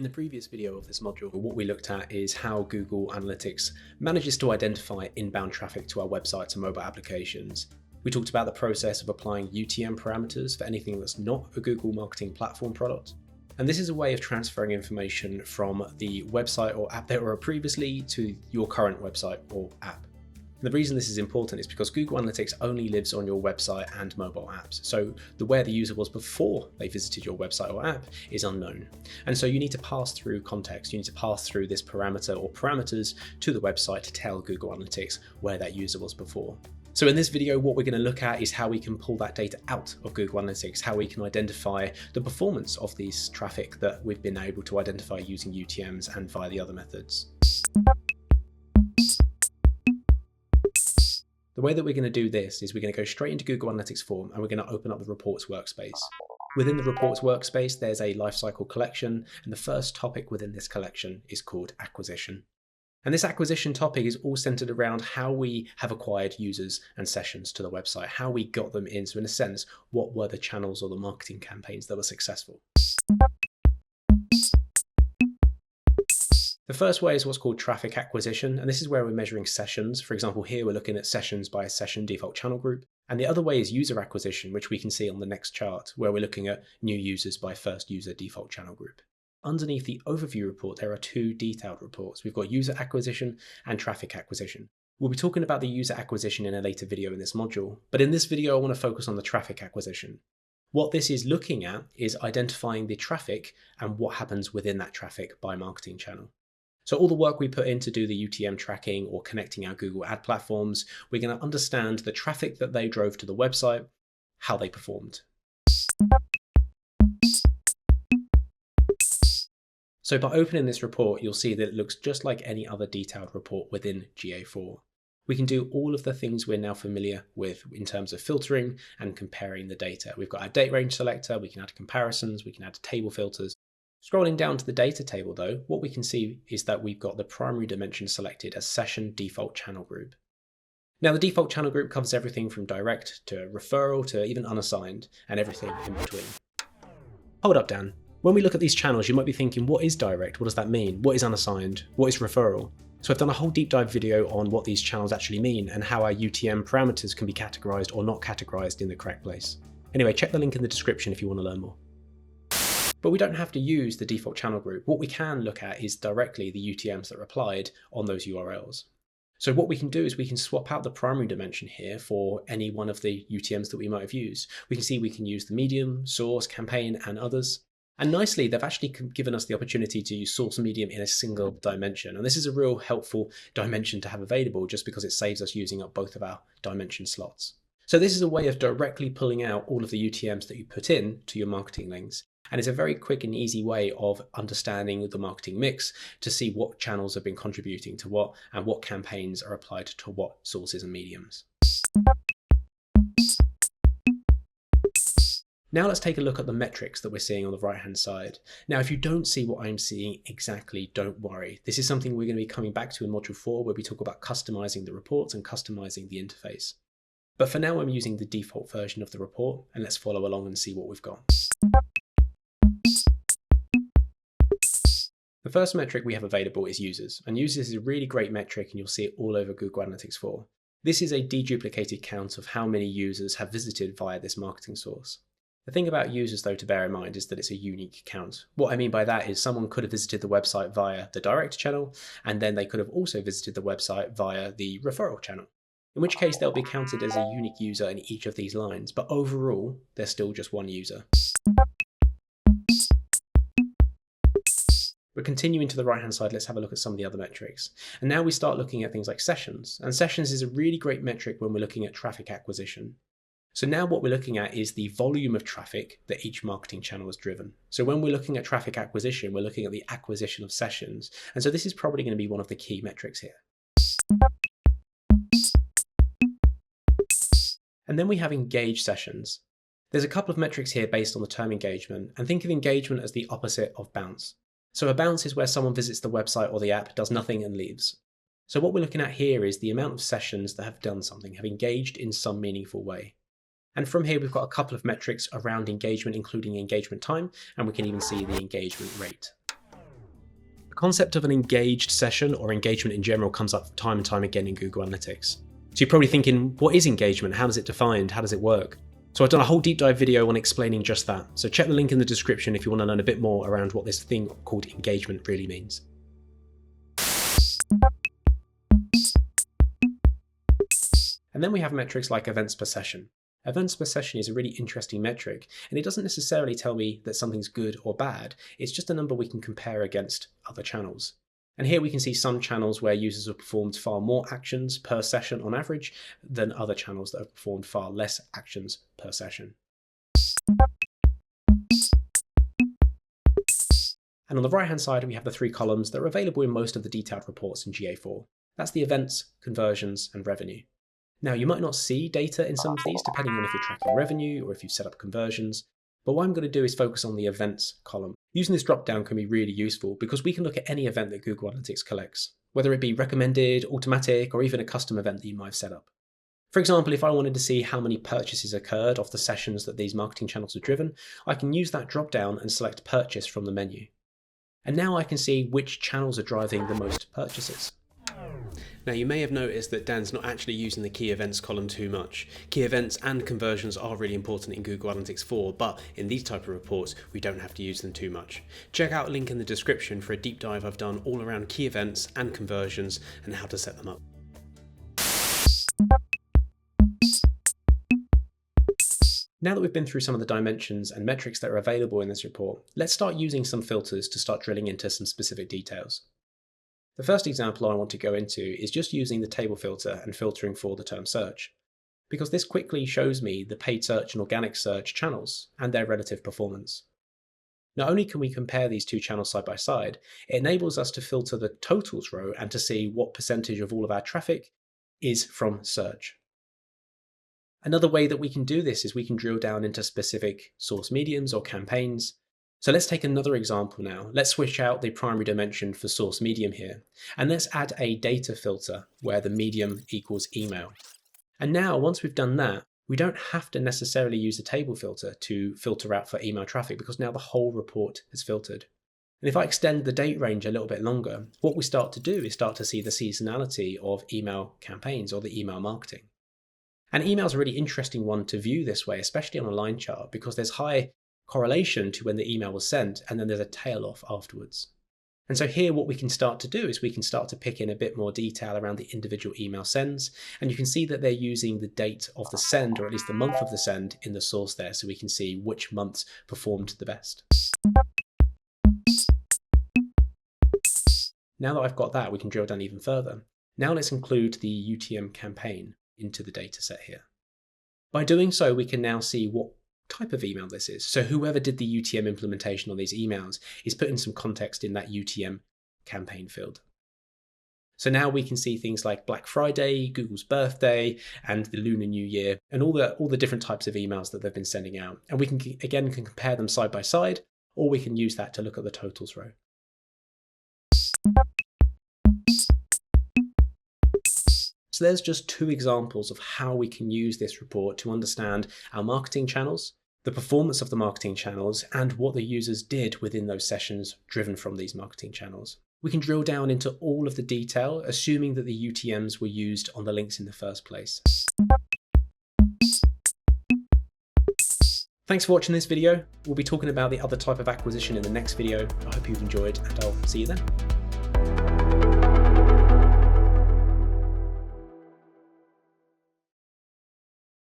In the previous video of this module, what we looked at is how Google Analytics manages to identify inbound traffic to our websites and mobile applications. We talked about the process of applying UTM parameters for anything that's not a Google Marketing Platform product. And this is a way of transferring information from the website or app that were previously to your current website or app. And the reason this is important is because Google Analytics only lives on your website and mobile apps. So where the user was before they visited your website or app is unknown. And so you need to pass through context. You need to pass through this parameter or parameters to the website to tell Google Analytics where that user was before. So in this video, what we're going to look at is how we can pull that data out of Google Analytics, how we can identify the performance of these traffic that we've been able to identify using UTMs and via the other methods. The way that we're going to do this is we're going to go straight into Google Analytics form and we're going to open up the reports workspace. Within the reports workspace, there's a lifecycle collection, and the first topic within this collection is called acquisition. And this acquisition topic is all centered around how we have acquired users and sessions to the website, how we got them in. So in a sense, what were the channels or the marketing campaigns that were successful? The first way is what's called traffic acquisition, and this is where we're measuring sessions. For example, here we're looking at sessions by a session default channel group. And the other way is user acquisition, which we can see on the next chart, where we're looking at new users by first user default channel group. Underneath the overview report, there are two detailed reports. We've got user acquisition and traffic acquisition. We'll be talking about the user acquisition in a later video in this module, but in this video, I want to focus on the traffic acquisition. What this is looking at is identifying the traffic and what happens within that traffic by marketing channel. So all the work we put in to do the UTM tracking or connecting our Google ad platforms, we're going to understand the traffic that they drove to the website, how they performed. So by opening this report, you'll see that it looks just like any other detailed report within GA4. We can do all of the things we're now familiar with in terms of filtering and comparing the data. We've got our date range selector, we can add comparisons, we can add table filters. Scrolling down to the data table though, what we can see is that we've got the primary dimension selected as session default channel group. Now the default channel group covers everything from direct to referral to even unassigned and everything in between. Hold up, Dan. When we look at these channels, you might be thinking, what is direct? What does that mean? What is unassigned? What is referral? So I've done a whole deep dive video on what these channels actually mean and how our UTM parameters can be categorized or not categorized in the correct place. Anyway, check the link in the description if you want to learn more. But we don't have to use the default channel group. What we can look at is directly the UTMs that are applied on those URLs. So what we can do is we can swap out the primary dimension here for any one of the UTMs that we might have used. We can see we can use the medium, source, campaign, and others. And nicely, they've actually given us the opportunity to use source medium in a single dimension. And this is a real helpful dimension to have available just because it saves us using up both of our dimension slots. So this is a way of directly pulling out all of the UTMs that you put in to your marketing links. And it's a very quick and easy way of understanding the marketing mix to see what channels have been contributing to what and what campaigns are applied to what sources and mediums. Now let's take a look at the metrics that we're seeing on the right-hand side. Now, if you don't see what I'm seeing exactly, don't worry. This is something we're going to be coming back to in Module 4, where we talk about customizing the reports and customizing the interface. But for now, I'm using the default version of the report, and let's follow along and see what we've got. The first metric we have available is users, and users is a really great metric, and you'll see it all over Google Analytics 4. This is a deduplicated count of how many users have visited via this marketing source. The thing about users, though, to bear in mind is that it's a unique count. What I mean by that is someone could have visited the website via the direct channel, and then they could have also visited the website via the referral channel, in which case they'll be counted as a unique user in each of these lines, but overall, they're still just one user. But continuing to the right-hand side, let's have a look at some of the other metrics. And now we start looking at things like sessions. And sessions is a really great metric when we're looking at traffic acquisition. So now what we're looking at is the volume of traffic that each marketing channel has driven. So when we're looking at traffic acquisition, we're looking at the acquisition of sessions. And so this is probably going to be one of the key metrics here. And then we have engaged sessions. There's a couple of metrics here based on the term engagement, and think of engagement as the opposite of bounce. So a bounce is where someone visits the website or the app, does nothing and leaves. So what we're looking at here is the amount of sessions that have done something, have engaged in some meaningful way. And from here, we've got a couple of metrics around engagement, including engagement time, and we can even see the engagement rate. concept of an engaged session or engagement in general comes up time and time again in Google Analytics. So you're probably thinking, what is engagement? How is it defined? How does it work? So I've done a whole deep dive video on explaining just that. So check the link in the description if you want to learn a bit more around what this thing called engagement really means. And then we have metrics like events per session. Events per session is a really interesting metric, and it doesn't necessarily tell me that something's good or bad. It's just a number we can compare against other channels. And here we can see some channels where users have performed far more actions per session on average than other channels that have performed far less actions per session. And on the right-hand side, we have the three columns that are available in most of the detailed reports in GA4. That's the events, conversions, and revenue. Now, you might not see data in some of these, depending on if you're tracking revenue or if you've set up conversions, but what I'm going to do is focus on the events column. Using this drop-down can be really useful because we can look at any event that Google Analytics collects, whether it be recommended, automatic, or even a custom event that you might have set up. For example, if I wanted to see how many purchases occurred off the sessions that these marketing channels are driven, I can use that drop-down and select purchase from the menu. And now I can see which channels are driving the most purchases. Now, you may have noticed that Dan's not actually using the key events column too much. Key events and conversions are really important in Google Analytics 4, but in these type of reports, we don't have to use them too much. Check out a link in the description for a deep dive I've done all around key events and conversions and how to set them up. Now that we've been through some of the dimensions and metrics that are available in this report, let's start using some filters to start drilling into some specific details. The first example I want to go into is just using the table filter and filtering for the term search, because this quickly shows me the paid search and organic search channels and their relative performance. Not only can we compare these two channels side by side, it enables us to filter the totals row and to see what percentage of all of our traffic is from search. Another way that we can do this is we can drill down into specific source mediums or campaigns. So let's take another example now. Let's switch out the primary dimension for source medium here, and let's add a data filter where the medium equals email. And now, once we've done that, we don't have to necessarily use the table filter to filter out for email traffic because now the whole report is filtered. And if I extend the date range a little bit longer, what we start to do is start to see the seasonality of email campaigns or the email marketing. And email is a really interesting one to view this way, especially on a line chart, because there's high correlation to when the email was sent, and then there's a tail off afterwards. And so here what we can start to do is we can start to pick in a bit more detail around the individual email sends, and you can see that they're using the date of the send, or at least the month of the send, in the source there, so we can see which months performed the best. Now that I've got that, we can drill down even further. Now let's include the UTM campaign into the data set here. By doing so, we can now see what type of email this is. So whoever did the UTM implementation on these emails is putting some context in that UTM campaign field. So now we can see things like Black Friday, Google's birthday, and the Lunar New Year, and all the different types of emails that they've been sending out. And we can compare them side by side, or we can use that to look at the totals row. So there's just two examples of how we can use this report to understand our marketing channels, the performance of the marketing channels, and what the users did within those sessions driven from these marketing channels. We can drill down into all of the detail, assuming that the UTMs were used on the links in the first place. Thanks for watching this video. We'll be talking about the other type of acquisition in the next video. I hope you've enjoyed, and I'll see you then.